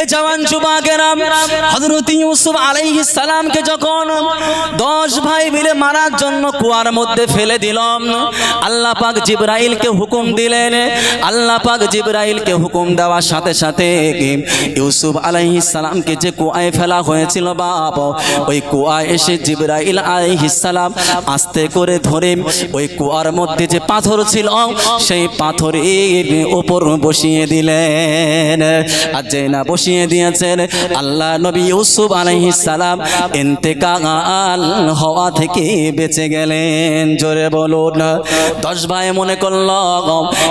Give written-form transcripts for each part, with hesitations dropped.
এ জওয়ান যুবকেরা, হযরত ইউসুফ আলাইহিস সালামকে যখন 10 ভাই মিলে মারার জন্য কুয়ার মধ্যে ফেলে দিল, আল্লাহ পাক জিবরাইলকে হুকুম দিলেন। আল্লাহ পাক জিবরাইলকে হুকুম দেওয়ার সাথে সাথে ইউসুফ আলাইহিস সালামকে যে কুয়ায় ফেলা হয়েছিল বাপ, ওই কুয়ায় এসে জিবরাইল আলাইহিস সালাম আস্তে করে ধরে ওই কুয়ার মধ্যে যে পাথর ছিল সেই পাথরের উপর বসিয়ে দিলেন। আর যে না বসিয়ে দিয়েছেন, আল্লাহ নবী ইউসুফ আলাইহিস সালাম ইন্তেকাল হওয়া থেকে বেঁচে গেলেন। জোরে বলুন। 10 ভাই মনে করলো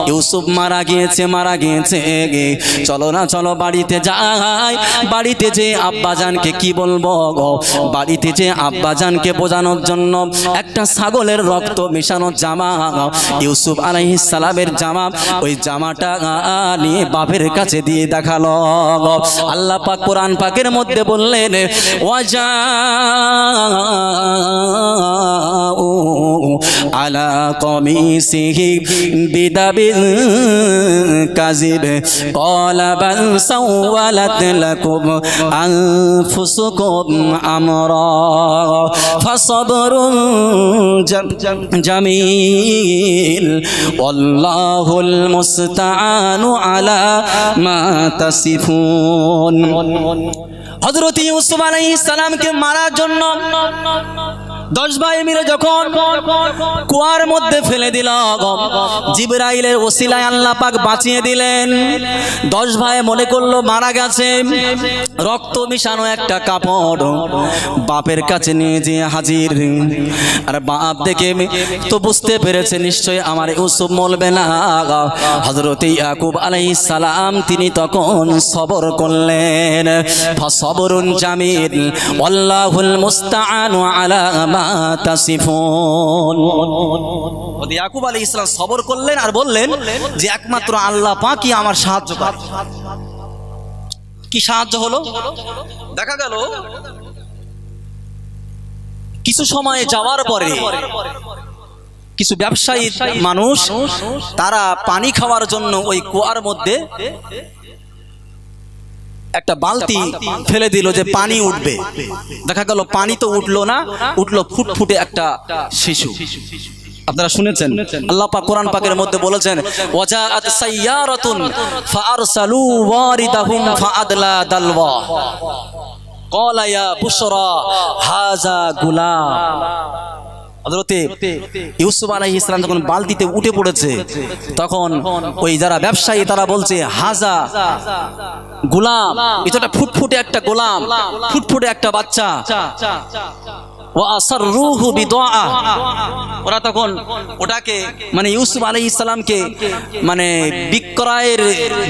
ইউসুফ মারা গিয়েছে। চলো না, চলো বাড়িতে যাই। বাড়িতে যে আব্বাজানকে কি বলবো, বাড়িতে যে আব্বাজানকে বোঝানোর জন্য একটা ছাগলের রক্ত মিশানো জামা, ইউসুফ আলাইহিস সালামের জামা, ওই জামাটা নিয়ে বাপের কাছে দিয়ে দেখালো। আল্লাহ পাক কোরআন পাকের মধ্যে বললেন, ওয়াজাউ আলা কমিসিহি বিদাবিল কাযিব ক্বালা বাল সাওয়ালাত লাকুম আনফুসুকুম আমরা ফাসাবরুন জামিল ওয়াল্লাহুল মুস্তাআনু আলা মা তাসিফুন। হযরত ইউসুফ আলাইহিস সালামকে মারার জন্য 10 ভাই মিলে যখন কুয়ার মধ্যে ফেলে দিল, জিবরাইলের ওসিলায় আল্লাহ পাক বাঁচিয়ে দিলেন। 10 ভাই মনে করলো মারা গেছে। রক্ত মিশানো একটা কাপড় বাপের কাছে নিয়ে যেয়ে হাজির। আর বাপ দেখে তো বুঝতে পেরেছে নিশ্চয়ই আমার ইউসুফ মরবে না। হযরত ইয়াকুব আলাইহিস সালাম তিনি তখন সবর করলেন। ফাসবরুন জামিল ওয়াল্লাহুল মুস্তাআনু আলা মা তাসিফুন। ইয়াকুব আলাইহিস সালাম সবর করলেন আর বললেন যে একমাত্র আল্লাহ পাকই আমার সাহায্য করে। কি সাহায্য হলো? দেখা গেল কিছু সময় যাওয়ার পরে কিছু ব্যবসায়ী মানুষ তারা পানি খাওয়ার জন্য ওই কুয়ার মধ্যে একটা বালতি ফেলে দিল যে পানি উঠবে। দেখা গেল পানি তো উঠলো না, উঠলো ফুটফুটে একটা শিশু। আপনারা শুনেছেন আল্লাহ পাক কোরআন পাকের মধ্যে বলেছেন, ওয়াজাআত সাইয়ারাতুন ফাআরসালু ওয়ারিদাহুম ফাআদলা দালওয়া ক্বালা ইয়া বুশরা হাযা গুলাম। হযরত ইউসুফ আলাইহিস সালাম যখন বালতিতে উঠে পড়েছে, তখন ওই যারা ব্যবসায়ী তারা বলছে হাযা গোলাম, এটা ফুটফুটে একটা গোলাম, ফুটফুটে একটা বাচ্চা। ওয়াসাররুহু বিদআ, ওরা তখন ওটাকে মানে ইউসুফ আলাইহিস সালামকে মানে বিক্রয়ের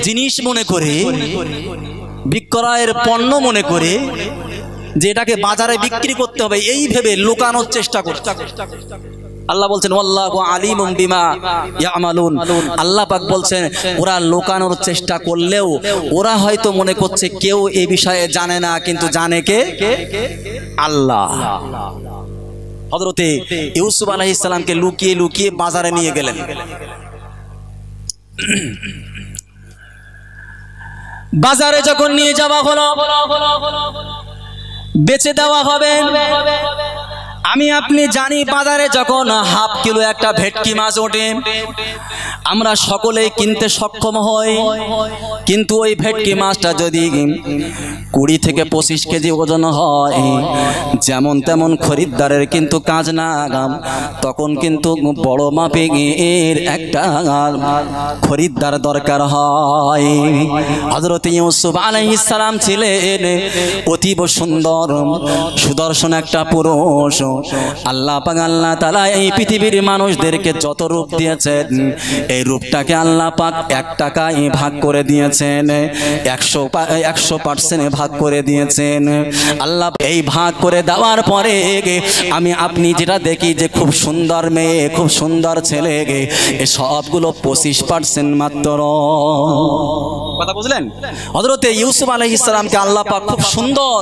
জিনিস মনে করে, বিক্রয়ের পণ্য মনে করে যে এটাকে বাজারে বিক্রি করতে হবে এই ভেবে লুকানোর চেষ্টা করছে। আল্লাহ বলছেন ওয়াল্লাহু আলিমুম বিমা ইয়ামালুন। আল্লাহ পাক বলছেন ওরা লুকানোর চেষ্টা করলেও ওরা হয়তো মনে করছে কেউ এই বিষয়ে জানে না, কিন্তু জানে কে? আল্লাহ। হযরতে ইউসুফ আলাইহিস সালামকে লুকিয়ে লুকিয়ে বাজারে নিয়ে গেলেন। বাজারে যখন নিয়ে যাওয়া হলো, বেচে দেওয়া হবে। আমি আপনি জানি বাজারে যখন হাফ কিলো একটা ভেটকি মাছ ওঠে আমরা সকলেই কিনতে সক্ষম হই, কিন্তু ওই ভেটকি মাছটা যদি 20 থেকে 25 কেজি ওজন হয়, যেমন তেমন খরিদ্দারের কিন্তু কাজ না, তখন কিন্তু বড় মাপের একটা খরিদ্দার দরকার হয়। হযরত ইউসুফ আলাইহিস সালাম ছিলেন অতীব সুন্দর সুদর্শন একটা পুরুষ। আল্লাহ পাক আল্লাহ তাআলা এই পৃথিবীর মানুষদেরকে যত রূপ দিয়েছেন, এই রূপটাকে আল্লাহ পাক 1 টাকায় ভাগ করে দিয়েছেন, 100% ভাগ করে দিয়েছেন। আল্লাহ এই ভাগ করে দেওয়ার পরে আমি আপনি যেটা দেখি যে খুব সুন্দর মেয়ে, খুব সুন্দর ছেলে, এই সবগুলো 25% মাত্র। কথা বুঝলেন? হযরত ইউসুফ আলাইহিস সালামকে আল্লাহ পাক খুব সুন্দর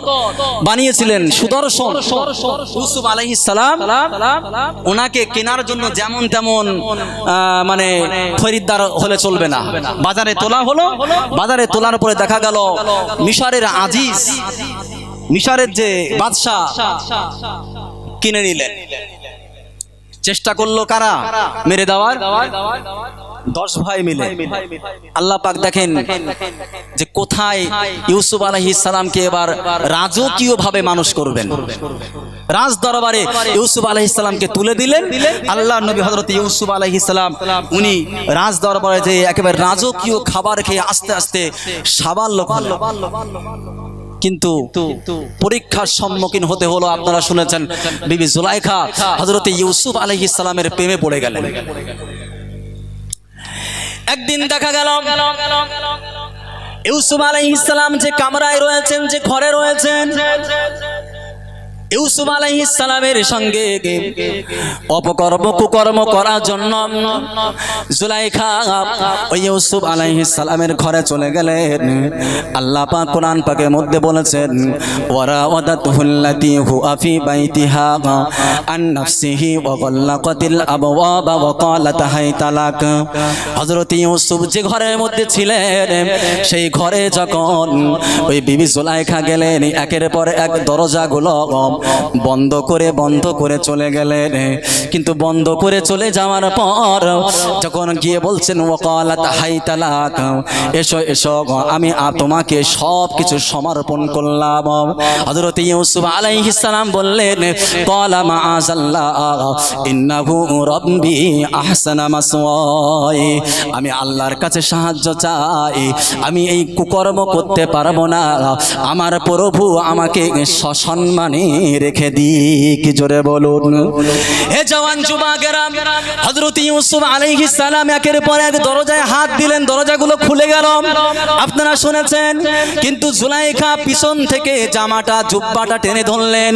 বানিয়েছিলেন, সুদর্শন। ইউসুফ আলাইহিস সালাম ওনাকে কেনার জন্য যেমন তেমন মানে খরিদ্দার হলে চলবে না, বাজারে তোলা হলো। বাজারে তোলার পরে দেখা গেল মিশরের আজিজ, মিশরের যে বাদশাহ কিনে নিলেন। চেষ্টা করলো কারা মেরে দেওয়ার? 10 ভাই মিলে। আল্লাহ পাক দেখেন যে কোথায় ইউসুফ আলাইহিস সালামকে এবার রাজকীয় ভাবে মানুষ করবেন। রাজ দরবারে ইউসুফ আলাইহিস সালামকে তুলে দিলেন। আল্লাহর নবী হযরত ইউসুফ আলাইহিস সালাম উনি রাজ দরবারে যে একেবারে রাজকীয় খাবার খেয়ে আস্তে আস্তে সাবাল্য হলেন। কিন্তু পরীক্ষার সম্মুখীন হতে হলো। আপনারা শুনেছেন বিবি জুলাইখা হযরত ইউসুফ আলাইহিস সালামের প্রেমে পড়ে গেলেন। একদিন দেখা গেল ইউসুফ আলাইহিস সালাম যে কামরায় রয়েছেন, যে ঘরে রয়েছেন, ইউসুফ আলাইহিস সালামের সঙ্গে অপকর্ম কুকর্ম করার জন্য জুলাইখা ওই ইউসুফ আলাইহিস সালামের ঘরে চলে গেলেন। আল্লাহ পাক কোরআন পাকের মধ্যে বলেছেন ওয়ারাওয়াদাতুহুল্লাতী হুয়া ফি বাইতিহা আন নাফসিহি ওয়া গাল্লাকাতিল আবওয়াবা ওয়া ক্বালাত হাইতা লাক। হযরত ইউসুফ যে ঘরের মধ্যে ছিলেন সেই ঘরে যখন ওই বিবি জুলাইখা গেলেন, একের পর এক দরজাগুলো বন্ধ করে চলে গেলেন। কিন্তু বন্ধ করে চলে যাওয়ার পর যখন গিয়ে বলছেন ওয়াকালাত হাইতালাক, এসো এসো আমি তোমাকে সব কিছু সমর্পণ করলাম। হযরত ইউসুফ আলাইহিস সালাম বললেন ক্বালা মাআযাল্লাহ ইন্নাহু রাব্বি আহসানা মাসওয়াই, আমি আল্লাহর কাছে সাহায্য চাই, আমি এই কুকর্ম করতে পারবো না, আমার প্রভু আমাকে সসম্মানে রেখে দিক। জোরে বলুন। হে জওয়ান যুবকেরা, হযরত ইউসুফ আলাইহিস সালাম একের পর এক দরজায় হাত দিলেন, দরজাগুলো খুলে গেল। আপনারা শুনেছেন। কিন্তু জুলাইখা পিছন থেকে জামাটা জুব্বাটা টেনে ধরলেন।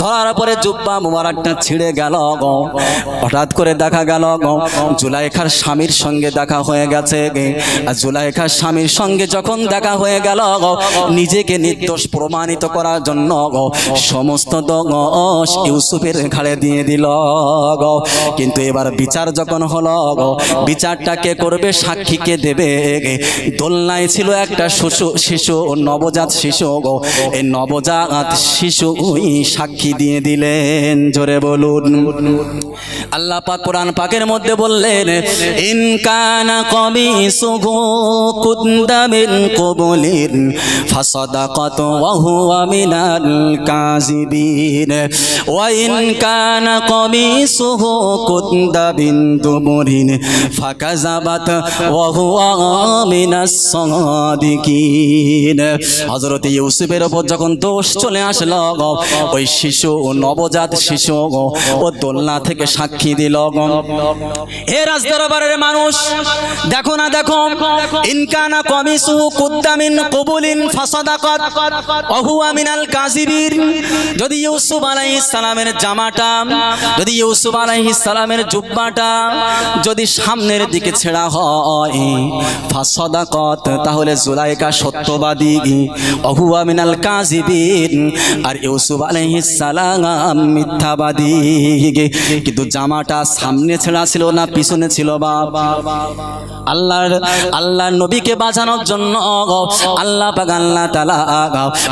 ধরার পরে জুব্বা মুবারকটা ছিঁড়ে গেল। হঠাৎ করে দেখা গেল জুলাইখার স্বামীর সঙ্গে দেখা হয়ে গেছে। আর জুলাইখার স্বামীর সঙ্গে যখন দেখা হয়ে গেল, নিজেকে নির্দোষ প্রমাণিত করার জন্য সমস্ত দোষ ইউসুফের ঘাড়ে দিয়ে দিল। কিন্তু এবার বিচার যখন হলো, বিচারটা কে করবে, সাক্ষী কে দেবে? দোলনায় ছিল একটা শিশু, নবজাত শিশু। এই নবজাত শিশু সাক্ষী দিয়ে দিলেন। জোরে বলুন। আল্লাহ পাক কোরআন পাকের মধ্যে বললেন ইন কানা কমিসুহু কুদ্দা মিন কুবুলিন ফাসাদাকাত ওয়া হুয়া মিনাল কাযিবিন ওয়া ইন কানা কমিসুহু কুদ্দা মিন দুবুরিন ফাকাযাবাত ওয়া হুয়া মিনাস সাদিকিন। হযরত ইউসুফের উপর যখন দোষ চলে আসলো, ওই শিশু, নবজাত শিশু ও দোলনা থেকে সাক্ষী দিল। হে রাজদরবারের মানুষ, দেখো না দেখো, ইনকানা কমিসুহু কুদ্দা মিন কুবুলিন ফাসাদাকাত ওয়া হুয়া মিনাল কাযিবিন। যদি ইউসুফ আলাইহিস সালামের জামাটা, যদি ইউসুফ আলাইহিস সালামের জুব্বাটা যদি সামনের দিকে ছেঁড়া হয় ফাসাদাকাত, তাহলে জুলাইখা সত্যবাদী, ওয়া হুয়া মিনাল কাযিবিন, আর ইউসুফ আলাইহিস সালাম মিথ্যাবাদী। কিন্তু জামাটা সামনে ছেঁড়া ছিল না পিছনে ছিল? বাবা, আল্লাহর নবীকে বাঁচানোর জন্য আল্লাহ পাক আল্লাহ তাআলা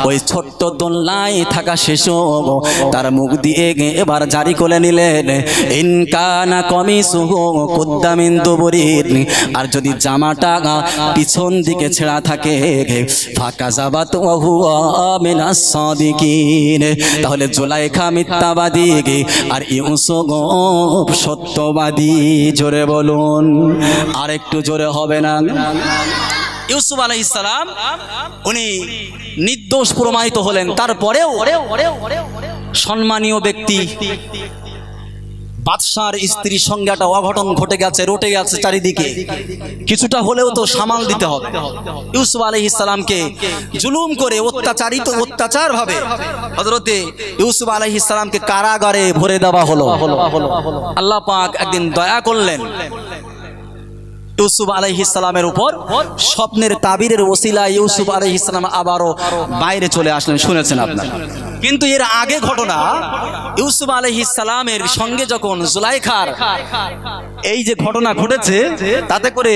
ওই ছোট্ট দোলনায় থাকা শিশু তার মুখ দিয়ে এবার জারি করে নিলেন ইন কানা কমিসুহু কুদ্দা মিন দুবুরিন, আর যদি জামাটা পিছন দিকে ছেঁড়া থাকে ফাকাযাবাত ওয়া হুয়া মিনাস সাদিকিন, তাহলে জুলাইখা মিথ্যাবাদী আর ইউসুফ সত্যবাদী। জোরে বলুন। আর একটু জোরে হবে না? ইউসুফ আলাইহিস সালাম উনি নির্দোষ প্রমাণিত হলেন, তারপরেও সম্মানীয় ব্যক্তি বাদশার স্ত্রীর সঙ্গে একটা অঘটন ঘটে গেছে, রটে গেছে চারিদিকে, কিছুটা হলেও তো সামাল দিতে হবে। ইউসুফ আলাইহিস সালামকে জুলুম করে অত্যাচার ভাবে হযরতে ইউসুফ আলাইহিস সালামকে কারাগারে ভরে দেওয়া হলো। আল্লাহ পাক একদিন দয়া করলেন, ইউসুফ আলাইহিস সালামের উপর স্বপ্নের তাবিরের ওসিলা ইউসুফ আলাইহিস সালাম আবারও বাইরে চলে আসলেন, শুনেছেন আপনারা। কিন্তু এর আগে ঘটনা, ইউসুফ আলাইহিস সালামের সঙ্গে যখন জুলাইখার এই যে ঘটনা ঘটেছে, তাতে করে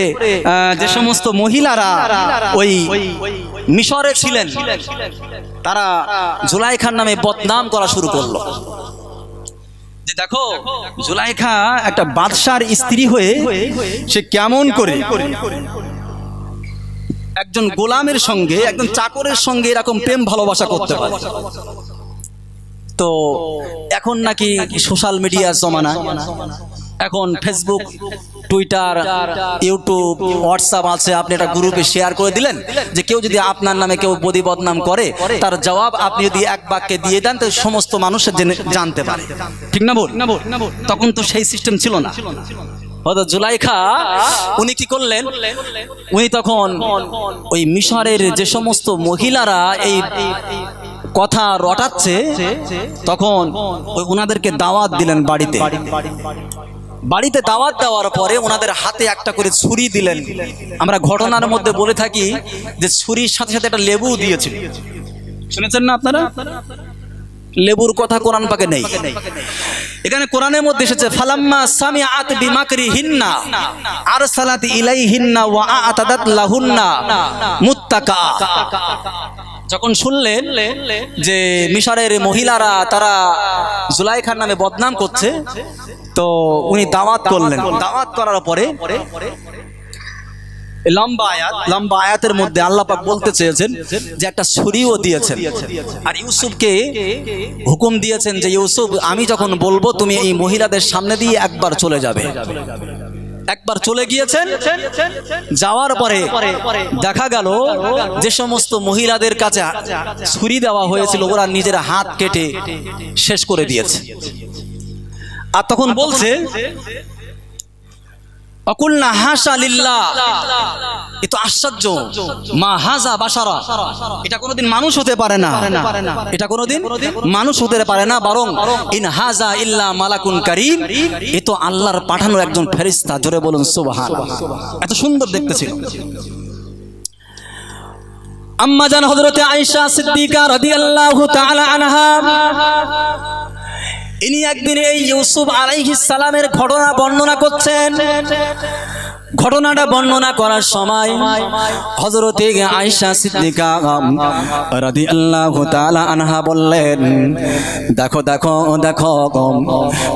যে সমস্ত মহিলারা ওই মিশরে ছিলেন তারা জুলাইখার নামে বদনাম করা শুরু করলো। দেখো, জুলাইখা একটা বাদশার স্ত্রী হয়ে সে কেমন করে একজন গোলামের সঙ্গে, একজন চাকরের সঙ্গে এরকম প্রেম ভালোবাসা করতে পারে। তো এখন নাকি সোশ্যাল মিডিয়ার জমানা, এখন ফেসবুক, টুইটার, ইউটিউব, হোয়াটসঅ্যাপ আছে, আপনি একটা গ্রুপে শেয়ার করে দিলেন যে কেউ যদি আপনার নামে কেউ বদি বদনাম করে, তার জবাব আপনি যদি এক বাক্যে দিয়ে দেন তো সমস্ত মানুষ জানতে পারে, ঠিক না বল? তখন তো সেই সিস্টেম ছিল না। জুলাইখা উনি কি করলেন, উনি তখন ওই মিশরের যে সমস্ত মহিলারা এই কথা রটাচ্ছে, তখন ওই ওনাদেরকে দাওয়াত দিলেন বাড়িতে। বাড়িতে দাওয়াত দেওয়ার পরে ওনাদের হাতে একটা করে ছুরি দিলেন। আমরা ঘটনার মধ্যে বলে থাকি যে ছুরির সাথে সাথে একটা লেবু দিয়েছিল, শুনেছেন না আপনারা? লেবুর কথা কোরআন পাকে নেই, এখানে কোরআনের মধ্যে এসেছে ফালাম্মা সামিআত বিমাকরিহিন্না আরসালাত ইলাইহিন্না ওয়া আতাদাত লাহুন্না মুত্তাকা। যখন শুনলেন যে মিশরের মহিলারা তারা জুলাইখার নামে বদনাম করছে, তো উনি দাওয়াত করলেন। দাওয়াত করার পরে লম্বা আয়াতের মধ্যে আল্লাহ পাক বলতে চেয়েছেন যে একটা ছুরিও দিয়েছেন, আর ইউসুফকে হুকুম দিয়েছেন যে ইউসুফ, আমি যখন বলবো তুমি এই মহিলাদের সামনে দিয়ে একবার চলে যাবে। একবার চলে গিয়েছেন, যাওয়ার পরে দেখা গেল যে সমস্ত মহিলাদের কাছে ছুরি দেওয়া হয়েছিল ওরা নিজের হাত কেটে শেষ করে দিয়েছে। আর তখন বলছে অকুলনা হাসা লিল্লাহ, এ তো আশ্চর্য, মা হাজা বাশারা, এটা কোনোদিন মানুষ হতে পারে না, এটা কোনোদিন মানুষ হতে পারে না, বরং ইন হাজা ইল্লা মালাকুন কারীম, এ তো আল্লাহর পাঠানো একজন ফেরেশতা। জোরে বলুন সুবহানাল্লাহ। এত সুন্দর দেখতে ছিল। আম্মা জান হযরতে আয়েশা সিদ্দিকা রাদিয়াল্লাহু তাআলা আনহা, ইনি একদিন এই ইউসুফ আলাইহিস সালামের ঘটনা বর্ণনা করছেন। ঘটনাটা বর্ণনা করার সময় হযরতে আয়েশা সিদ্দিকা রাদিয়াল্লাহু তাআলা আনহা বললেন, দেখো দেখো দেখো,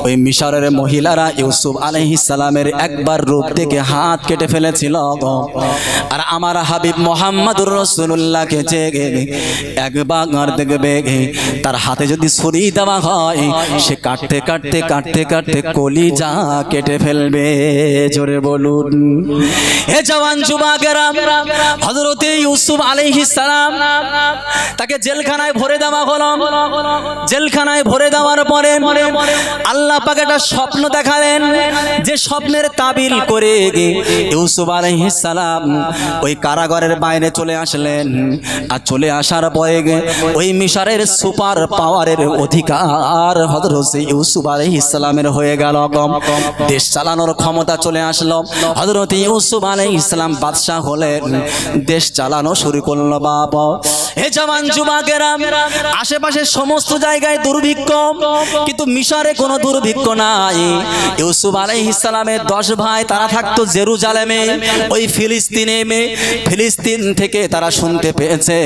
ওই মিশরের মহিলারা ইউসুফ আলাইহিস সালামের একবার রূপ থেকে হাত কেটে ফেলেছিল, আর আমার হাবিব মুহাম্মদুর রাসূলুল্লাহকে যে একবার দেখবে তার হাতে যদি ছুরি দেওয়া হয়, সে কাটতে কাটতে কাটতে কাটতে কলিজা কেটে ফেলবে। জোরে বলুন। হে জওয়ান যুবকেরা, হযরতে ইউসুফ আলাইহিস সালাম তাকে জেলখানায় ভরে দেওয়া হলো। জেলখানায় ভরে দেওয়ার পরে আল্লাহ পাক একটা স্বপ্ন দেখালেন, যে স্বপ্নের তাবির করে ইউসুফ আলাইহিস সালাম ওই কারাগারের বাইরে চলে আসলেন। আর চলে আসার পরে ওই মিশরের সুপার পাওয়ারের অধিকার হযরতে ইউসুফ আলাইহিস সালামের হয়ে গেল। দেশ চালানোর ক্ষমতা চলে আসলো। হযরতে ইউসুফ আলাইহিস সালাম বাদশা হলেন, দেশ চালানো শুরু করলো। বাবা, হে জওয়ান যুবকেরা, আশেপাশে সমস্ত জায়গায় দুর্ভিক্ষ, কিন্তু মিশরে কোনো দুর্ভিক্ষ নাই। ইউসুফ আলাইহিস সালামের 10 ভাই তারা থাকতো জেরুজালেমে, ওই ফিলিস্তিনে। ফিলিস্তিন থেকে তারা শুনতে পেয়েছে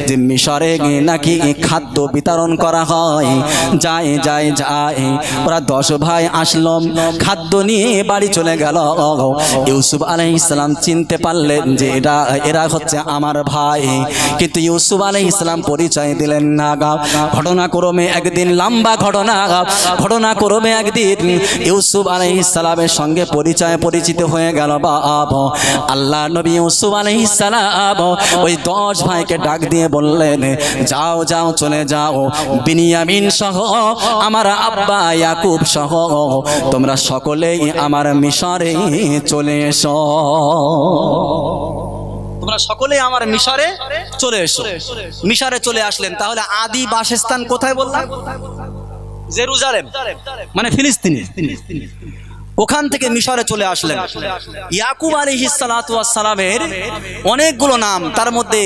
যে মিশরে নাকি খাদ্য বিতরণ করা হয়। যায় যায় যায়, ওরা 10 ভাই আসলো, খাদ্য নিয়ে বাড়ি চলে গেল। ইউসুফ আলাইহিস সালাম চিনতে পারলেন যে এরা হচ্ছে আমার ভাই, কিন্তু ইউসুফ আলাইহিস সালাম পরিচয় দিলেন না। ঘটনাক্রমে একদিন, লম্বা ঘটনাক্রমে একদিন ইউসুফ আলাইহিস সালামের সঙ্গে পরিচিত হয়ে গেল। বাবা, আল্লাহ নবী ইউসুফ আলাইহিস সালাম ওই 10 ভাইকে ডাক দিয়ে বললেন, যাও যাও চলে যাও, বিনিয়ামিন সহ আমার আব্বা ইয়াকুব সহ তোমরা সকলেই আমার মিশরে চলে এসো। তোমরা সকলে আমার মিশরে চলে এসো। মিশরে চলে আসলেন। তাহলে আদি বাসস্থান কোথায় বললাম? জেরুজালেম, মানে ফিলিস্তিনে। ওখান থেকে মিশরে চলে আসলেন। ইয়াকুব আলাইহিস সালাতু ওয়াস সালামের অনেকগুলো নাম, তার মধ্যে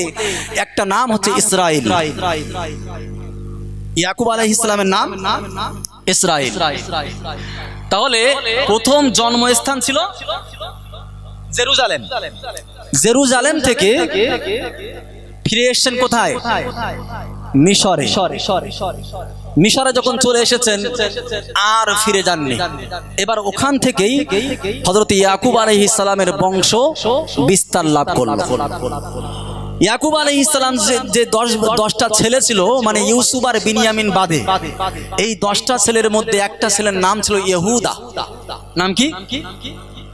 একটা নাম হচ্ছে ইসরাইল। ইয়াকুব আলাইহিস সালামের নাম ইসরাইল। তাহলে প্রথম জন্মস্থান ছিল জেরুজালেম। জেরুজালেম থেকে ফিরে এসেছেন কোথায়? মিশরে। মিশরে যখন চলে এসেছেন আর ফিরে যাননি। এবার ওখান থেকেই হযরত ইয়াকুব আলাইহিস সালামের বংশ বিস্তার লাভ করল। ইয়াকুব আলাইহিস সালাম যে 10টা ছেলে ছিল, মানে ইউসুফ আর বিনিয়ামিন বাদে, এই 10টা ছেলের মধ্যে একটা ছেলের নাম ছিল ইহুদা। নাম কি?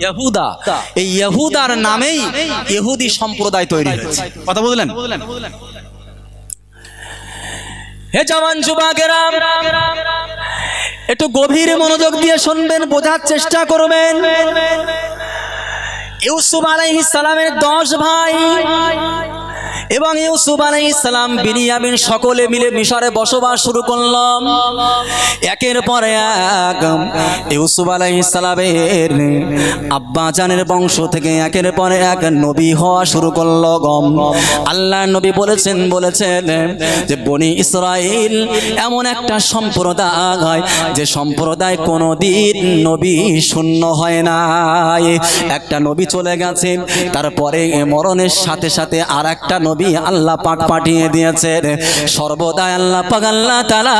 ইহুদা। এই ইহুদার নামেই ইহুদি সম্প্রদায় তৈরি হয়েছে। কথা বুঝলেন? হে জওয়ান যুবকেরা, একটু গভীর মনোযোগ দিয়ে শুনবেন, বোঝার চেষ্টা করবেন। ইউসুফ আলাইহিস সালামের 10 ভাই এবং ইউসুফ আলাইহিস সালাম বিনিয়ামিন সকলে মিলে মিশরে বসবাস শুরু করলাম। একের পর এক ইউসুফ আলাইহিস সালামের আব্বা জানের বংশ থেকে একের পর এক নবী হওয়া শুরু করলো। আল্লাহ নবী বলেছেন যে বনি ইসরাইল এমন একটা সম্প্রদায় যে সম্প্রদায় কোনোদিন নবী শূন্য হয় না। একটা নবী চলে গেছে, তারপরে মরণের সাথে সাথে আর একটা নবী আল্লাহ পাক পাঠিয়ে দিয়েছে। সর্বদা আল্লাহ পাক আল্লাহ তাআলা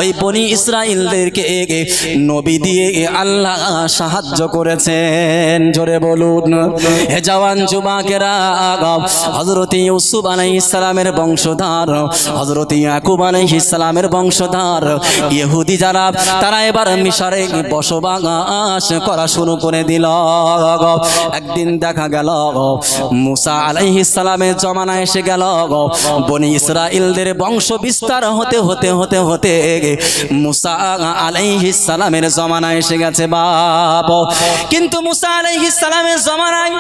ওই বনি ইসরাইলদেরকে নবী দিয়ে আল্লাহ সাহায্য করেছেন। জোরে বলুন। হে জওয়ান যুবকেরা, হযরত ইউসুফ আলাইহিস সালামের বংশধর, হযরত ইয়াকুব আলাইহিস সালামের বংশধর ইহুদি যারা, তারা এবার মিশরে বসবাস করা শুরু করে দিল। একদিন দেখা গেল মুসা আলাইহিস সালামের জমানা এসে গেল। বনি ইসরাইলদের বংশ বিস্তার হতে হতে হতে হতে মুসা আলাইহিস সালামের জমানা এসে গেছে বাপ। কিন্তু মুসা আলাইহিস সালামের জমানায়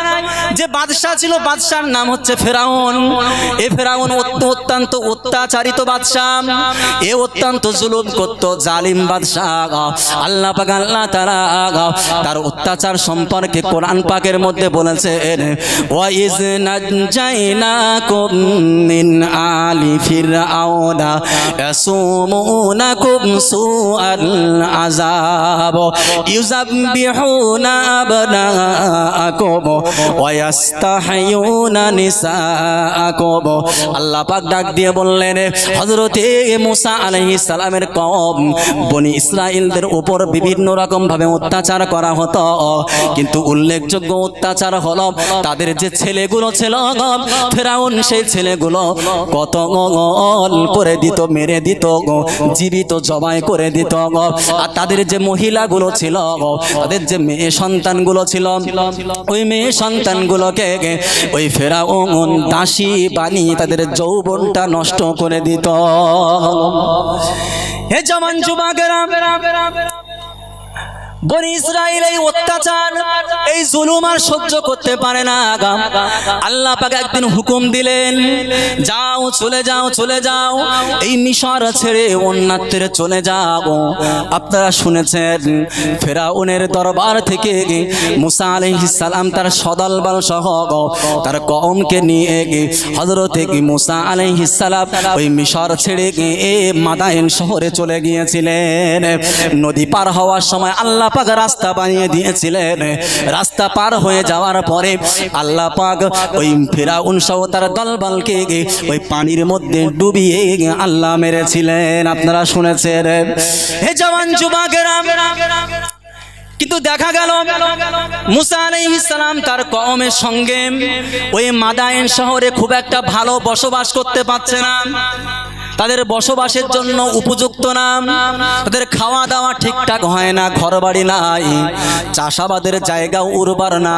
যে বাদশা ছিল, বাদশার নাম হচ্ছে ফেরাউন। এই ফেরাউন অত্যন্ত অত্যাচারিত বাদশা, এ অত্যন্ত জুলুম করত, জালিম বাদশা। আল্লাহ পাক আল্লাহ তাআলা তার অত্যাচার সম্পর্কে কোরআন পাকের মধ্যে বলেছেন, ওয়া ইজ নাজাইনাকুম মিন আলি ফিরআউনা ইয়াসুমুনাকুম সুআল আযাব ইউযাববিহুনা আবনাআকুম ওয়া ইস্তাহয়ুনা নিসাআকুম। আল্লাহ পাক ডাক দিয়ে বললেন, হযরতে মুসা আলাইহিস সালামের কওম বনি ইসরাইলদের উপর বিভিন্ন রকম ভাবে অত্যাচার করা হতো, কিন্তু উল্লেখযোগ্য অত্যাচার হলো তাদের যে ছেলেগুলো ছিল, ফেরাউন সেই ছেলেগুলো কতল করে দিত, মেরে দিত, জীবিত জবাই করে দিত। আর তাদের যে মহিলাগুলো ছিল, তাদের যে মেয়ে সন্তানগুলো ছিল, ওই মেয়ে সন্তানগুলোকে ওই ফেরাউন দাসী বানিয়ে তাদের যৌবনটা নষ্ট করে দিত। হে জওয়ান যুবকেরা, বনি ইসরাইল এই অত্যাচার, এই জুলুম আর সহ্য করতে পারে না। আল্লাহ পাক একদিন হুকুম দিলেন, যাও চলে যাও চলে যাও, এই মিশর ছেড়ে অন্যত্র চলে যাও। আপনারা শুনেছেন ফেরাউনের দরবার থেকে মুসা আলাইহিস সালাম তার সদলবল সহ তার কওমকে নিয়ে হযরতে মুসা আলাইহিস সালাম ওই মিশর ছেড়ে মাদায়েন শহরে চলে গিয়েছিলেন। নদী পার হওয়ার সময় আল্লাহ পাক রাস্তা বানিয়ে দিয়েছিলেন। রাস্তা পার হয়ে যাওয়ার পরে আল্লাহ পাক ওই ফিরাউন সহ তার দলবলকে ওই পানির মধ্যে ডুবিয়ে আল্লাহ মেরেছিলেন। আপনারা শুনেছেন। হে জওয়ান যুবকেরা, কিন্তু দেখা গেল মুসা আলাইহিস সালাম তার কওমের সঙ্গে ওই মাদায়েন শহরে খুব একটা ভালো বসবাস করতে পারছে না। তাদের বসবাসের জন্য উপযুক্ত না, তাদের খাওয়া দাওয়া ঠিকঠাক হয় না, ঘরবাড়ি নাই, চাষাবাদের জায়গাও উর্বর না,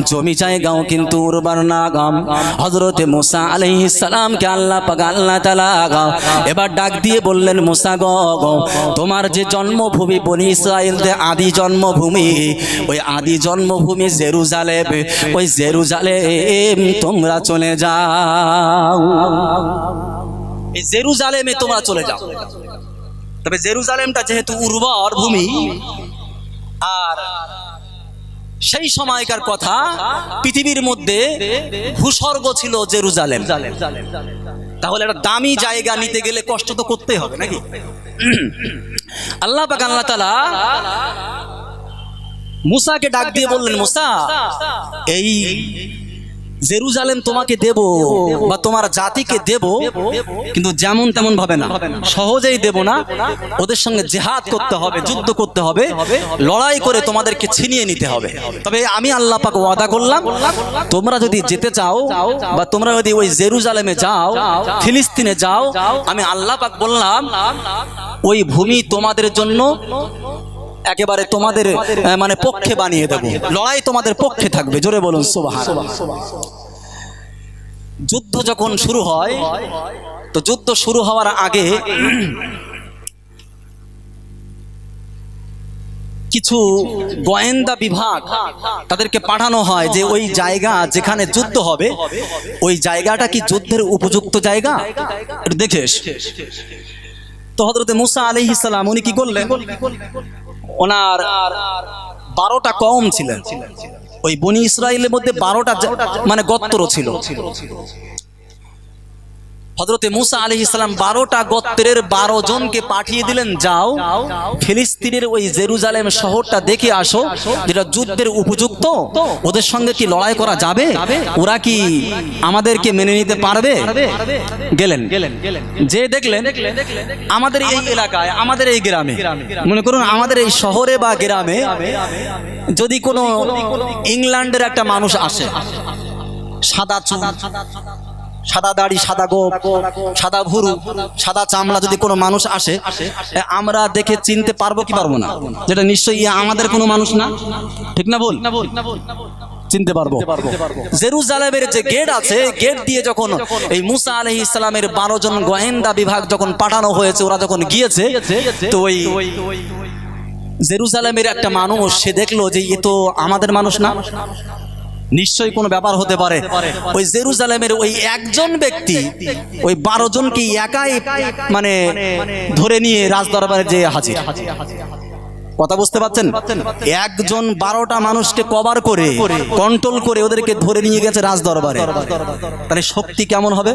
জমি জায়গাও কিন্তু উর্বর না। হযরতে মুসা আলাইহিস সালামকে আল্লাহ পাক আল্লাহ তাআলা এবার ডাক দিয়ে বললেন, মুসা গো, তোমার যে জন্মভূমি বনি ইসরাইলদের আদি জন্মভূমি, ওই আদি জন্মভূমি জেরুজালেম, ওই জেরুজালেম তোমরা চলে যাও, এই জেরুজালেমে তোমরা চলে যাও। তবে জেরুজালেমটা যেহেতু উর্বর ভূমি আর সেই সময়কার কথা, পৃথিবীর মধ্যে ভূস্বর্গ ছিল জেরুজালেম। তাহলে একটা দামি জায়গা নিতে গেলে কষ্ট তো করতেই হবে নাকি? আল্লাহ পাক আল্লাহ তাআলা মুসাকে ডাক দিয়ে বললেন, মুসা, এই জেরুজালেম তোমাকে দেব বা তোমার জাতিকে দেব, কিন্তু যেমন তেমন ভাবে না, সহজেই দেব না। ওদের সঙ্গে জিহাদ করতে হবে, যুদ্ধ করতে হবে, লড়াই করে তোমাদেরকে ছিনিয়ে নিতে হবে। তবে আমি আল্লাহ পাক ওয়াদা করলাম, তোমরা যদি যেতে চাও বা তোমরা যদি ওই জেরুজালেমে যাও, ফিলিস্তিনে যাও, আমি আল্লাহ পাক বললাম ওই ভূমি তোমাদের জন্য একেবারে তোমাদের মানে পক্ষে বানিয়ে দেব, লড়াই তোমাদের পক্ষে থাকবে। জোরে বলুন সুবহানাল্লাহ। যুদ্ধ যখন শুরু হয়, তো যুদ্ধ শুরু হওয়ার আগে কিছু গোয়েন্দা বিভাগ তাদেরকে পাঠানো হয় যে ওই জায়গা যেখানে যুদ্ধ হবে, ওই জায়গাটা কি যুদ্ধের উপযুক্ত জায়গা, এটা দেখে। তো হযরত মুসা আলাইহিস সালাম উনি কি করলেন, ওনার 12টা কওম ছিলেন। ওই বনি ইসরাইলের মধ্যে 12টা মানে গোত্র ছিল। হযরতে মুসা আলাইহিস সালাম 12টা গোত্রের 12 জনকে পাঠিয়ে দিলেন, যাও ফিলিস্তিনের ওই জেরুজালেম শহরটা দেখে আসো, যেটা যুদ্ধের উপযুক্ত, ওদের সঙ্গে কি লড়াই করা যাবে, ওরা কি আমাদেরকে মেনে নিতে পারবে। গেলেন, যে দেখলেন আমাদের এই এলাকায়, আমাদের এই গ্রামে, মনে করুন আমাদের এই শহরে বা গ্রামে যদি কোনো ইংল্যান্ডের একটা মানুষ আসে, সাদা চুল, সাদা দাড়ি, সাদা গোপ, সাদা ভুরু, সাদা চামড়া যদি কোনো মানুষ আসে, আমরা দেখে চিনতে পারবো কি পারবো না? যেটা নিশ্চয়ই আমাদের কোনো মানুষ না, ঠিক না? বল, চিনতে পারবো। জেরুজালেমের যে গেট আছে, গেট দিয়ে যখন এই মুসা আলাইহিস সালামের 12 জন গোয়েন্দা বিভাগ যখন পাঠানো হয়েছে, ওরা যখন গিয়েছে, তো ওই জেরুজালেমের একটা মানুষ, সে দেখলো যে এ তো আমাদের মানুষ না, নিশ্চয়ই কোনো ব্যাপার হতে পারে। ওই জেরুজালেমের ওই একজন ব্যক্তি ওই 12 জনকে একাই মানে ধরে নিয়ে রাজদরবারে যে হাজির। কথা বুঝতে পারছেন? একজন 12টা মানুষকে কভার করে, কন্ট্রোল করে ওদেরকে ধরে নিয়ে গেছে রাজদরবারে। তাহলে শক্তি কেমন হবে?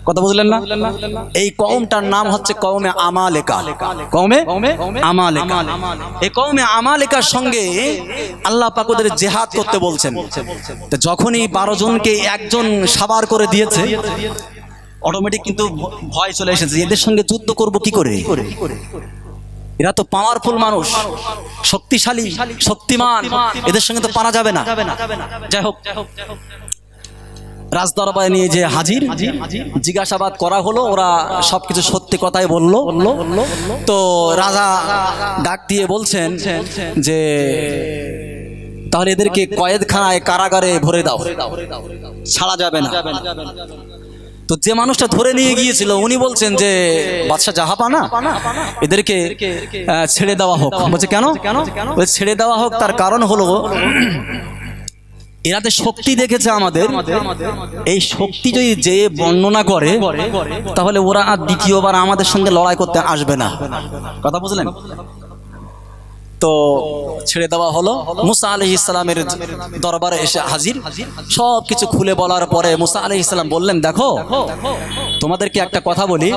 কথা বুঝলেন না? এই কওমটার নাম হচ্ছে কওমে আমালেকা। কওমে আমালেকা। এই কওমে আমালেকার সঙ্গে আল্লাহ পাক ওদের জিহাদ করতে বলছেন। তো যখনই 12 জনকে একজন সাবার করে দিয়েছে, অটোমেটিক কিন্তু ভয় চলে এসেছে, এদের সঙ্গে যুদ্ধ করব কি করে? এরা তো পাওয়ারফুল মানুষ, শক্তিশালী, শক্তিমান, এদের সঙ্গে তো পারা যাবে না। যাই হোক, রাজদরবারে নিয়ে যে হাজির, জিজ্ঞাসাবাদ করা হলো, ওরা সবকিছু সত্যি কথাই বললো। তো রাজা ডাক দিয়ে বলছেন যে তাহলে এদেরকে কয়েদখানায়, কারাগারে ভরে দাও, ছাড়া যাবে না। তো যে মানুষটা ধরে নিয়ে গিয়েছিল উনি বলছেন যে বাদশা জাহাপানা, এদেরকে ছেড়ে দেওয়া হোক। বলছে কেন? ছেড়ে দেওয়া হোক তার কারণ হলো এরাতে শক্তি দেখেছে আমাদের, এই শক্তি যদি যে বর্ণনা করে তাহলে ওরা আর দ্বিতীয়বার আমাদের সঙ্গে লড়াই করতে আসবে না। কথা বুঝলেন? তো ছেড়ে দেওয়া হলো। মুসা আলাইহিস সালামের দরবারে এসে হাজির, সব কিছু খুলে বলার পরে মুসা আলাইহিস সালাম বললেন, দেখো তোমাদেরকে একটা কথা বলি,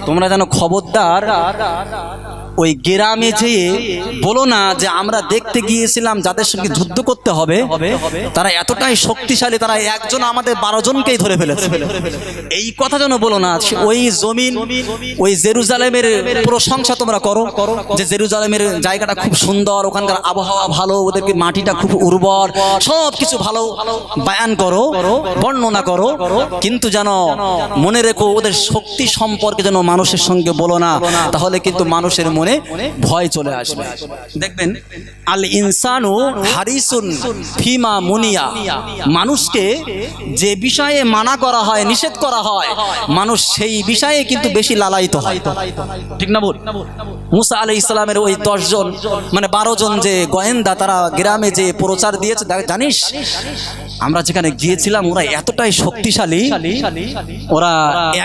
তোমরা যেন খবরদার ওই গ্রামে যেয়ে বলো না যে আমরা দেখতে গিয়েছিলাম যাদের সঙ্গে যুদ্ধ করতে হবে তারা এতটাই শক্তিশালী, তারা একজন আমাদের 12 জনকেই ধরে ফেলেছে, এই কথা যেন বলো না। ওই জমিন, ওই জেরুজালেমের প্রশংসা তোমরা করো যে জেরুজালেমের জায়গাটা খুব সুন্দর, ওখানকার আবহাওয়া ভালো, ওদেরকে মাটিটা খুব উর্বর, সব কিছু ভালো বয়ান করো, বর্ণনা করো, কিন্তু যেন মনে রেখো ওদের শক্তি সম্পর্কে যেন মানুষের সঙ্গে বলো না, তাহলে কিন্তু মানুষের মনে ভয় চলে আসবে। দেখবেন আল ইনসানু হারিসুন ফিমা মুনিয়া, মানুষকে যে বিষয়ে মানা করা হয়, নিষেধ করা হয়, মানুষ সেই বিষয়ে কিন্তু বেশি লালায়িত হয়, ঠিক না? বল, মুসা আলাইহিস সালামের ওই 10 জন মানে 12 জন যে গোয়েন্দা, তারা গ্রামে যে প্রচার দিয়েছে, জানিস আমরা যেখানে গিয়েছিলাম ওরা এতটাই শক্তিশালী, ওরা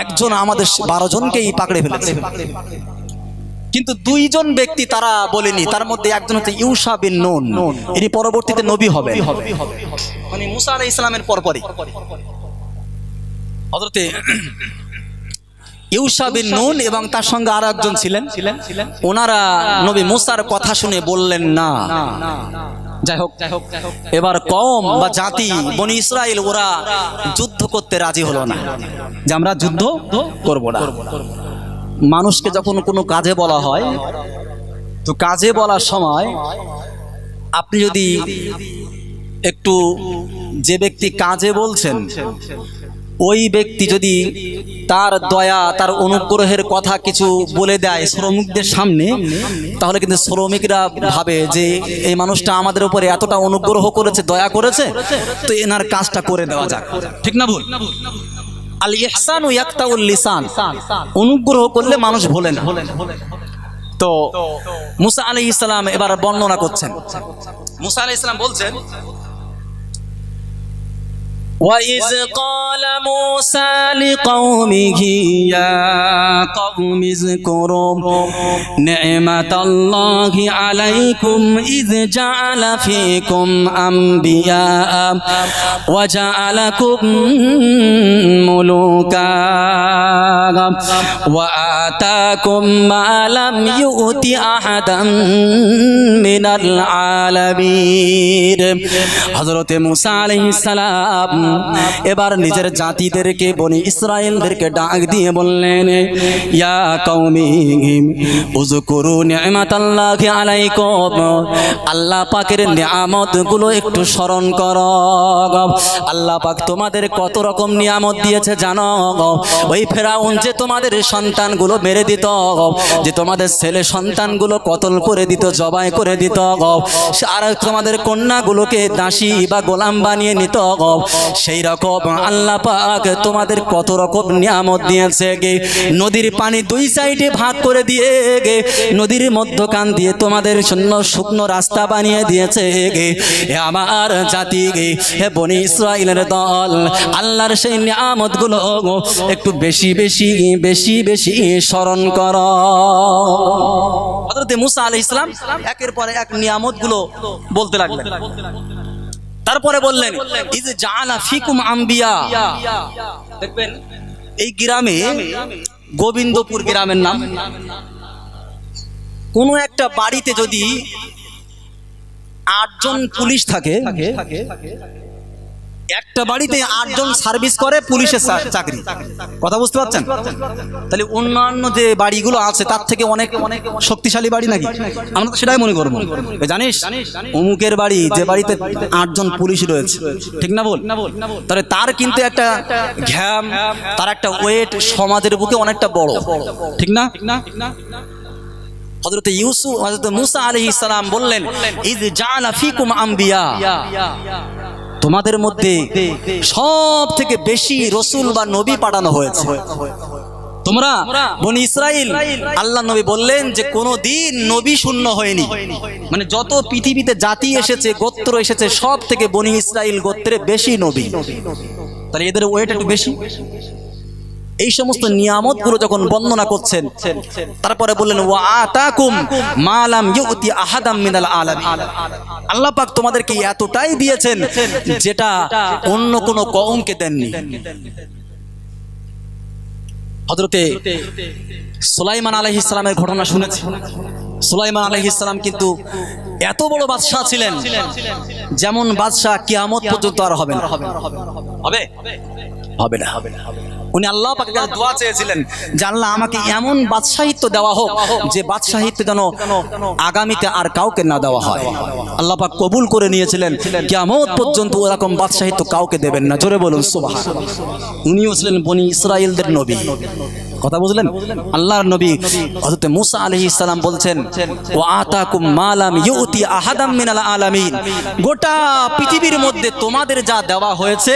একজন আমাদের 12 জনকেই পাকড়ে ফেলেছে। কিন্তু দুইজন ব্যক্তি তারা বলেনি, তার মধ্যে একজন হচ্ছে ইউশা বিন নুন, ইনি পরবর্তীতে নবী হবেন, মানে মুসা আলাইহিস সালামের পরপরই। হযরতে ইউশা বিন নুন এবং তার সঙ্গে আরো একজন ছিলেন, ওনারা নবী মুসার কথা শুনে বললেন না। যাই হোক, এবার কওম বা জাতি বনি ইসরাইল ওরা যুদ্ধ করতে রাজি হলো না, যে আমরা যুদ্ধ করব না। মানুষকে যখন কোনো কাজে বলা হয়, তো কাজে বলার সময় আপনি যদি একটু, যে ব্যক্তি কাজে বলছেন ওই ব্যক্তি যদি তার দয়া তার অনুগ্রহের কথা কিছু বলে দেয় শ্রমিকদের সামনে, তাহলে কিন্তু শ্রমিকরা ভাবে যে এই মানুষটা আমাদের উপরে এতটা অনুগ্রহ করেছে, দয়া করেছে, তো এনার কাজটা করে দেওয়া যাক। ঠিক না ভুল? আল ইহসানু ইয়াকতাউল লিসান, অনুগ্রহ করলে মানুষ ভোলে না। তো মুসা আলাইহিস সালাম এবার বর্ণনা করছেন। মুসা আলাইহিস সালাম বলছেন, وَإِذْ قَالَ مُوسَى لِقَوْمِهِ يَا قَوْمِ اذْكُرُوا نِعْمَةَ اللَّهِ عَلَيْكُمْ إِذْ جَعَلَ فِيكُمْ أَنْبِيَاءَ وَجَعَلَكُمْ مُلُوكًا وَآتَاكُمْ مَا لَمْ يُؤْتِ أَحَدًا مِنَ الْعَالَمِينَ। হযরত মুসা আলাইহিস সালাম এবার নিজের জাতিদেরকে, বনি ইসরাইলদেরকে ডাক দিয়ে বললেন, ইয়া কওমি উযকুরু নি'মাতাল্লাহি আলাইকুম, আল্লাহ পাকের নিয়ামতগুলো একটু স্মরণ করো। আল্লাহ পাক তোমাদের কত রকম নিয়ামত দিয়েছে জানো? ওই ফেরাউন যে তোমাদের সন্তানগুলো মেরে দিত, যে তোমাদের ছেলে সন্তানগুলো কতল করে দিত, জবাই করে দিত, আর তোমাদের কন্যাগুলোকে দাসী বা গোলাম বানিয়ে নিত, সেই রকম আল্লাহ পাক তোমাদের কত রকম নিয়ামত দিয়েছে গে। নদীর পানি দুই সাইডে ভাগ করে দিয়ে গে, নদীর মধ্যখান দিয়ে তোমাদের জন্য শুকনো রাস্তা বানিয়ে দিয়েছে গে। আমার জাতি গে, হে বনি ইসরাইলের দল, আল্লাহর সেই নিয়ামতগুলো একটু বেশি বেশি বেশি বেশি স্মরণ করো। হযরত মুসা আলাইহিস সালাম একের পর এক নিয়ামতগুলো বলতে লাগলেন। তারপরে বললেন, ইজ জাআলা ফিকুম আম্বিয়া। দেখবেন এই গ্রামে, গোবিন্দপুর গ্রামের নাম, কোন একটা বাড়িতে যদি 8 জন পুলিশ থাকে, একটা বাড়িতে 8 জন সার্ভিস করে পুলিশের চাকরি, কথা বুঝতে পারছেন? তাহলে অন্যান্য যে বাড়িগুলো আছে তার থেকে অনেক অনেক শক্তিশালী বাড়ি নাকি? আমরা তো সেটাই মনে করবো। জানিস অমুকের বাড়ি, যে বাড়িতে 8 জন পুলিশ রয়েছে, ঠিক না বল? তাহলে তার কিন্তু একটা ঘ্যাম, তার একটা ওয়েট সমাজের বুকে অনেকটা বড়, ঠিক না? হযরত ইউসুফ, হযরত মুসা আলাইহিস সালাম বললেন, ইজ জাআলা ফিকুম আম্বিয়া, তোমাদের মধ্যে সব থেকে বেশি রসুল বা নবী পাঠানো হয়েছে। তোমরা বনি ইসরাইল, আল্লাহ নবী বললেন যে কোনদিন নবী শূন্য হয়নি, মানে যত পৃথিবীতে জাতি এসেছে, গোত্র এসেছে, সব থেকে বনি ইসরাইল গোত্রে বেশি নবী, তাহলে এদের ওয়েট একটু বেশি। এই সমস্ত নিয়ামতগুলো যখন বর্ণনা করছেন, তারপরে বললেন, ওয়া আতাকুম মা লাম ইউতি আহাদাম মিনাল আলামিন, আল্লাহ পাক তোমাদেরকে এতটাই দিয়েছেন যেটা অন্য কোনো কওমকে দেননি। হযরতে সুলাইমান আলাইহিস সালামের ঘটনা শুনেছি। সুলাইমান আলাইহিস সালাম কিন্তু এত বড় বাদশা ছিলেন, যেমন বাদশা কিয়ামত পর্যন্ত আর হবে না। হবে? হবে না। উনি আল্লাহ পাকের কাছে দোয়া চেয়েছিলেন যে আল্লাহ আমাকে এমন বাদশাহিত্ব দেওয়া হোক যে বাদশাহিত্ব যেন আগামীতে আর কাউকে না দেওয়া হয়। আল্লাহ পাক কবুল করে নিয়েছিলেন, কিয়ামত পর্যন্ত এরকম বাদশাহিত্ব কাউকে দেবেন না। জোরে বলুন সুবহানাল্লাহ। উনিও ছিলেন বনি ইসরাইলদের নবী, কথা বুঝলেন? আল্লাহর নবী হযরত মুসা আলাইহিস সালাম বলছেন, ওয়া আতাকুম মা লাম ইউতি আহাদাম মিনাল আলামিন, গোটা পৃথিবীর মধ্যে তোমাদের যা দেওয়া হয়েছে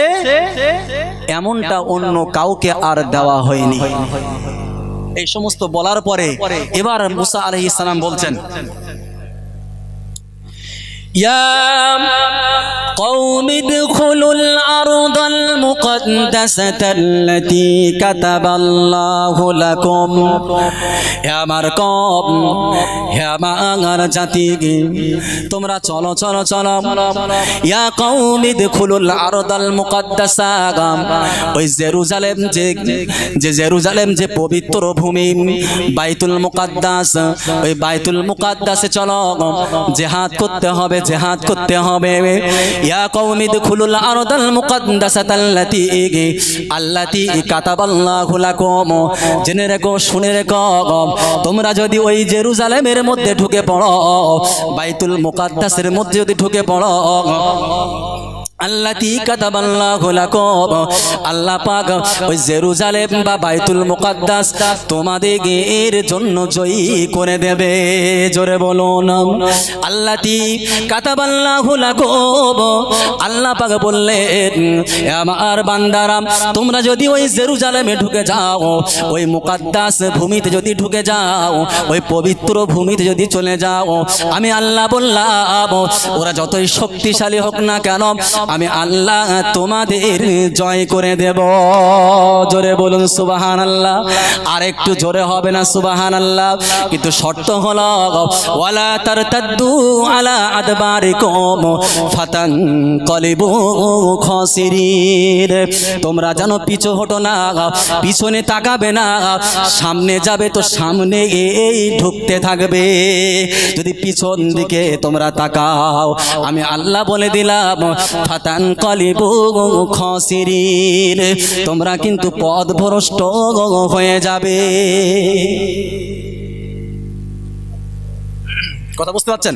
এমনটা অন্য কাউকে আর দেওয়া হয়নি। এই সমস্ত বলার পরে এবার মুসা আলাইহিস সালাম বলছেন, ইয়া قوم ادخلوا الأرض المقدسة التي كتب الله لكم হে আমার কওম হে আমার জাতি তোমরা চলো চলো চলো ইয়া কওম ইদখুলুল আরদাল মুকদ্দাসা ওই জেরুজালেম যে পবিত্র ভূমি বাইতুল মুকদ্দাস ওই বাইতুল মুকদ্দাসে চলো জিহাদ করতে হবে জিহাদ করতে হবে ইয়া কওমি ইদখুলুল আরদাল মুকদ্দাসাতাল্লাতী আল্লাতী কাতাবাল্লাহু লাকুম জেনে রেখো শুনে রেখো তোমরা যদি ওই জেরুজালেমের মধ্যে ঢুকে পড়ো বাইতুল মুকদ্দাসের মধ্যে যদি ঢুকে পড়ো আল্লাতী কাতাবাল্লাহু লাকুম আল্লাহ পাক ওই জেরুজালেম বা বাইতুল মুকদ্দাস তোমাদের জন্য জয়ী করে দেবে জোরে বলুন আল্লাতী কাতাবাল্লাহু লাকুম আল্লাহ পাক বললেন আমার বান্দারা তোমরা যদি ওই জেরুজালেমে ঢুকে যাও ওই মুকদ্দাস ভূমিতে যদি ঢুকে যাও ওই পবিত্র ভূমিতে যদি চলে যাও আমি আল্লাহ বললাম ওরা যতই শক্তিশালী হোক না কেন আমি আল্লাহ তোমাদের জয় করে দেব জোরে বলুন সুবহানাল্লাহ আর একটু জোরে হবে না সুবহানাল্লাহ কিন্তু শর্ত হলো ওয়ালা তারতাদ্দু আলা আদবারিকুম ফাতানকালিবু খাসিরিন তোমরা জানো পিছু হটো না পিছনে তাকাবে না সামনে যাবে তো সামনে এই ঢুকতে থাকবে যদি পিছন দিকে তোমরা তাকাও আমি আল্লাহ বলে দিলাম ফাতানকালিবু খাসিরিন তোমরা কিন্তু পথভ্রষ্ট হয়ে যাবে কথা বুঝতে পারছেন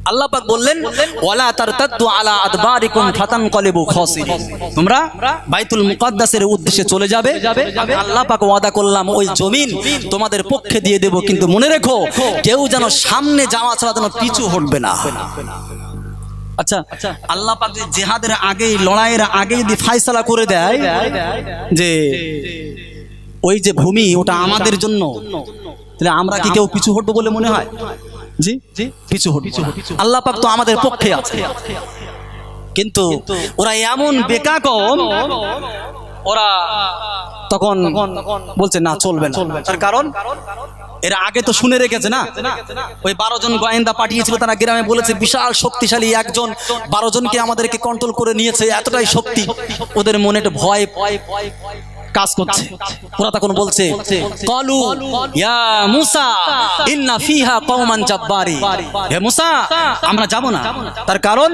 আল্লাহ পাক বললেন ওয়ালা তারতাদ্দু আলা আদবারিকুম ফাতানকালিবু খাসিরিন তোমরা বাইতুল মুকদ্দাসের উদ্দেশ্যে চলে যাবে আমি আল্লাহ পাক ওয়াদা করলাম ওই জমিন তোমাদের পক্ষে দিয়ে দেব কিন্তু মনে রেখো কেউ যেন সামনে যাওয়া ছাড়া যেন পিছু হটবে না আচ্ছা আল্লাহ পাক জিহাদের আগে লড়াইয়ের আগে যদি ফয়সালা করে দেয় যে ওই যে ভূমি ওটা আমাদের জন্য তাহলে আমরা কি কেউ পিছু হটবো বলে মনে হয় জি পিছু হটবো আল্লাহ পাক তো আমাদের পক্ষে আছে কিন্তু ওরা এমন বেকাকম ওরা তখন বলছে না চলবে না তার কারণ এর আগে তো শুনে রেখেছে না ওই 12 জন গোয়েন্দা পাঠিয়েছিল তারা গ্রামে বলেছে বিশাল শক্তিশালী একজন 12 জনকে আমাদেরকে কন্ট্রোল করে নিয়েছে এতটাই শক্তি ওদের মনে একটা ভয় কাজ করছে ওরা তখন বলছে কলু ইয়া মুসা ইন্না ফিহা কওমান জাব্বারি হে মুসা আমরা যাব না তার কারণ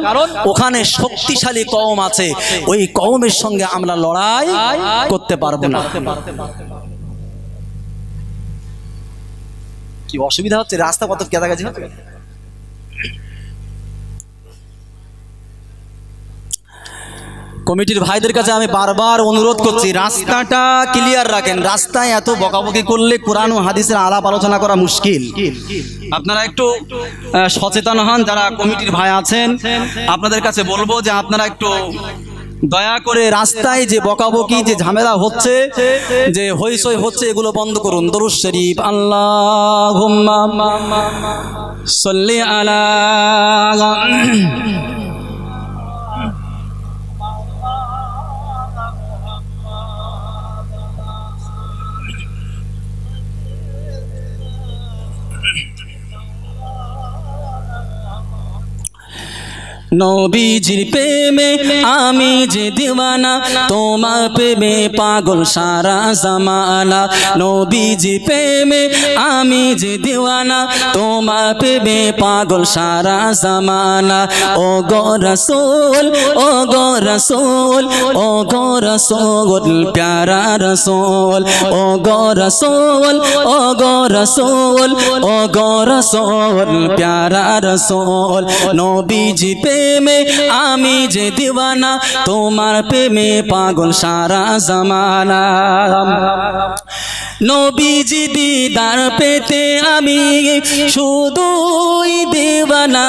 ওখানে শক্তিশালী কওম আছে ওই কওমের সঙ্গে আমরা লড়াই করতে পারবো না কি অসুবিধা হচ্ছে রাস্তা কত কাছাকাছি হচ্ছে কমিটির ভাইদের কাছে আমি বারবার অনুরোধ করছি রাস্তাটা ক্লিয়ার রাখেন রাস্তায় এত বকাবকি করলে কোরআন ও হাদিসের আলাপ আলোচনা করা মুশকিল আপনারা একটু সচেতন হন যারা কমিটির ভাই আছেন আপনাদের কাছে বলবো যে আপনারা একটু দয়া করে রাস্তায় যে বকাবকি যে ঝামেলা হচ্ছে যে হইচই হচ্ছে এগুলো বন্ধ করুন দরুদ শরীফ আল্লাহুম্মা সাল্লি আলা নবীজির প্রেমে আমি যে দিওয়ানা তোমার প্রেমে পাগল সারা জামানা নবীজির প্রেমে আমি যে দিওয়ানা তোমার প্রেমে পাগল সারা জামানা ও গো রাসূল ও গো রাসূল ও গো রাসূল প্যারা রাসূল ও গো রাসূল ও গো রাসূল ও গো রাসূল প্যারা রাসূল নবীজি প্রেমে আমি যে দিওয়ানা তোমার প্রেমে পাগল সারা জামানা নবীজি দিদার পেতে আমি শুধুই দিওয়ানা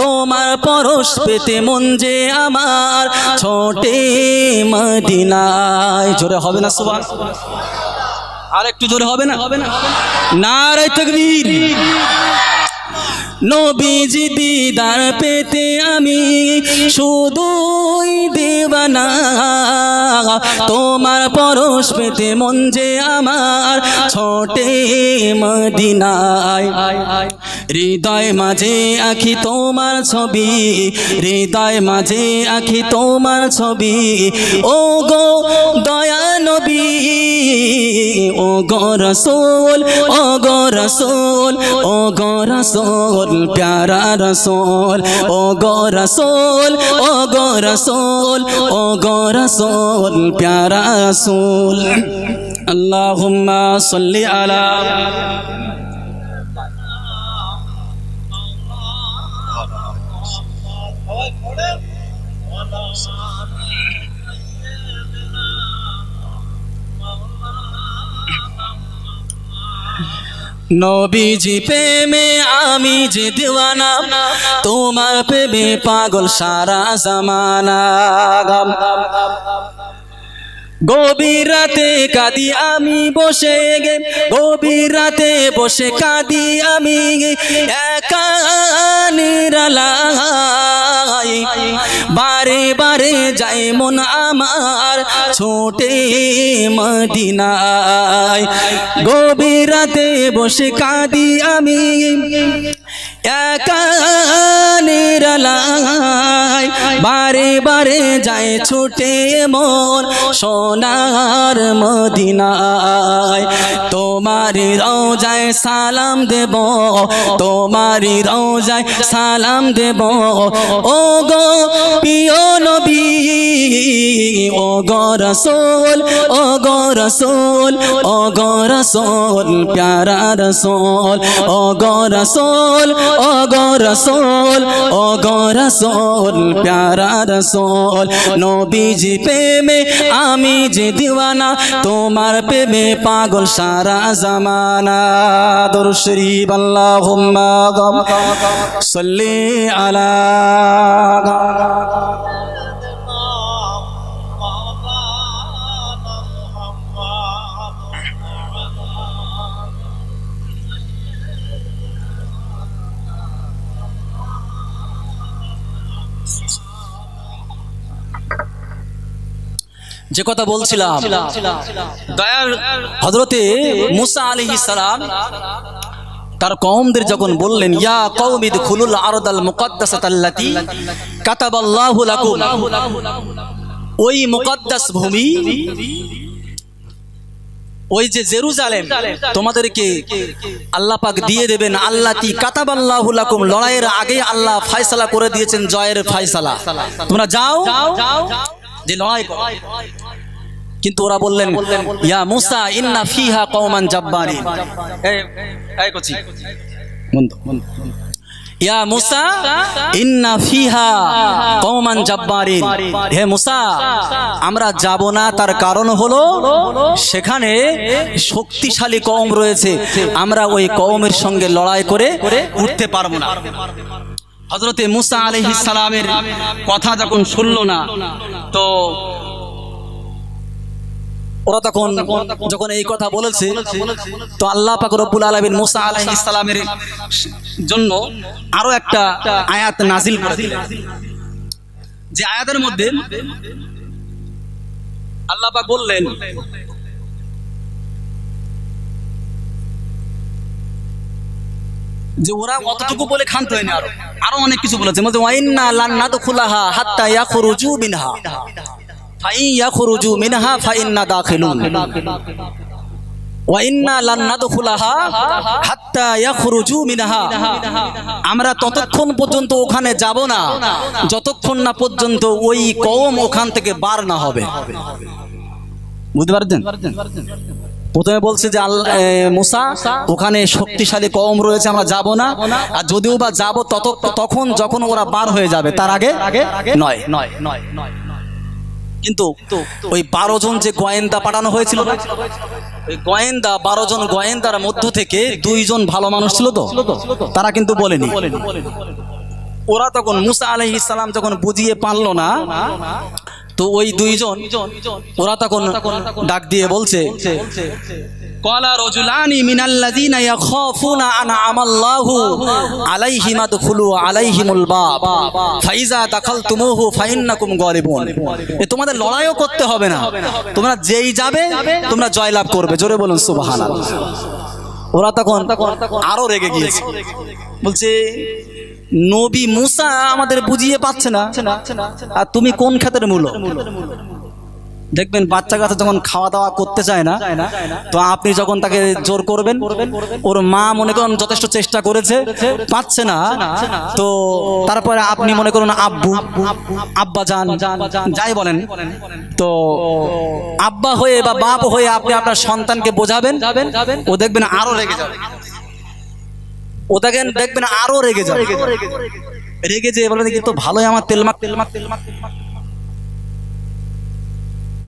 তোমার পরশ পেতে মন যে আমার ছোটে মদিনায় জোরে হবে না সুবহানাল্লাহ আর একটু জোরে হবে না নারে তাকবীর নবীজি দিদার পেতে আমি শুধুই দিওয়ানা, তোমার পরশ পেতে মন যে আমার ছোটে মদিনায়। হৃদয় মাঝে আঁখি তোমার ছবি, হৃদয় মাঝে আঁখি তোমার ছবি, ও গো দয়া নবী, ও গো রসূল, ও গো রসূল, ও গো রসূল, প্যারা রসূল, ও গো রসূল, ও গো রসূল, ও গো রসূল, প্যারা রসূল। আল্লাহুম্মা সাল্লি আলা নবীজি প্রেমে আমি যে দিওয়ানা, তোমার প্রেমে পাগল সারা জামানা। গভীর রাতে কাঁদি আমি বসে গে, গভীর রাতে বসে কাঁদি আমি একা নিরালাই, বারে বারে যাই মন আমার ছোটে মদিনায়। গভীর রাতে বসে কাঁদি আমি একা নিরালাই, বারে বারে যায় ছুটে মন সোনার মদিনায়। তোমারি রওজায় সালাম দেব, তোমারি রওজায় সালাম দেব, ও গো প্রিয় নবী, ও গো রসূল, ও গো রসূল, ও গো রসূল, প্যারা রসূল, ও গো রসূল, ও গো রসূল, ও গো রসূল, প্যারা রসূল। নবীজি প্রেমে আমি যে দিওয়ানা, তোমার প্রেমে পাগল সারা জামানা। দরুদ শরীফ আল্লাহুম্মা সাল্লি আলা যে কথা বলছিলাম, দয়ার হযরতে মুসা আলাইহিস সালাম তার কওমদের যখন বললেন, ইয়া কওমি দুখুলুল আরদাল মুকদ্দাসাতাল্লাতী কাতাবাল্লাহু লাকুম, ওই মুকদ্দাস ভূমি, ওই যে জেরুজালেম তোমাদেরকে আল্লাহ পাক দিয়ে দেবেন, আল্লাতী কাতাবাল্লাহু লাকুম, লড়াইয়ের আগে আল্লাহ ফয়সালা করে দিয়েছেন, জয়ের ফয়সালা, তোমরা যাও যে লড়াই করো। কিন্তু ওরা বললেন, ইয়া মুসা ইন্না ফিহা কওমান জাব্বারিন, এই কচি বন্ধ, ইয়া মুসা ইন্না ফিহা কওমান জাব্বারিন, হে মুসা আমরা যাব না, তার কারণ হলো সেখানে শক্তিশালী কওম রয়েছে, আমরা ওই কওমের সঙ্গে লড়াই করে উঠতে পারবো না। হযরতে মুসা আলাইহিস সালামের কথা যখন শুনলো না, তো ওরা তখন যখন এই কথা বলেছে, তো আল্লাহ পাক রব্বুল আলামিন মুসা আলাইহিস সালামের জন্য আরো একটা আয়াত নাজিল করে দিলেন, যে আয়াতের মধ্যে আল্লাহ পাক বললেন, যে ওরা অতটুকু বলে ক্ষান্ত হয়নি, আরো অনেক কিছু বলেছে। ওয়াইন্না লান নাদখুলাহা হাত্তা ইয়াখরুজু মিনহা ফাইন ইয়াখরুজু মিনহা ফাইন্না দাখিলুন, ওয়াইন্না লান নাদখুলাহা হাত্তা ইয়াখরুজু মিনহা, আমরা ততক্ষণ পর্যন্ত ওখানে যাব না যতক্ষণ না পর্যন্ত ওই কওম ওখান থেকে বার না হবে। বুঝতে পারছেন? প্রথমে বলছে যে মুসা ওখানে শক্তিশালী কওম রয়েছে, আমরা যাব না, আর যদিও বা যাব তখন যখন ওরা বার হয়ে যাবে, তার আগে নয়। কিন্তু ওই 12 জন যে গোয়েন্দা পাঠানো হয়েছিল, ওই গোয়েন্দা 12 জন গোয়েন্দার মধ্য থেকে 2 জন ভালো মানুষ ছিল, তো তারা কিন্তু বলেনি। ওরা তখন মুসা আলাইহিস সালাম যখন বুঝিয়ে পারল না, তো ওই দুইজন ওরা তখন ডাক দিয়ে বলছে ক্বালা রাজুলানি মিনাল্লাযিনা ইয়াখাফুনা আনআমাল্লাহু আলাইহিম আদখুলু আলাইহিমুল বাব ফাইজা দাখালতুমুহু ফাইন্নাকুম গালিবুন। তোমাদের লড়াইও করতে হবে না, তোমরা যেই যাবে তোমরা জয়লাভ করবে। জোরে বলুন সুবহানাল্লাহ। ওরা তখন আরো রেগে গিয়েছে, বলছে নবী মুসা আমাদের বুঝিয়ে পাচ্ছে না, আর তুমি কোন ক্ষেতের মূলো? দেখবেন বাচ্চা কাচ্চা যখন খাওয়া দাওয়া করতে চায় না, তো আপনি যখন তাকে জোর করবেন, ওর মা মনে করুন যথেষ্ট চেষ্টা করেছে, পাচ্ছে না, তো তারপরে আপনি মনে করুন আব্বু আব্বা যান যাই বলেন, তো আব্বা হয়ে বা বাপ হয়ে আপনি আপনার সন্তানকে বোঝাবেন, ও দেখবেন আরো রেগে যাবে, ও দেখবেন আরো রেগে যাবে, রেগে যেয়ে বলবেন তো ভালোই আমার তেলমাক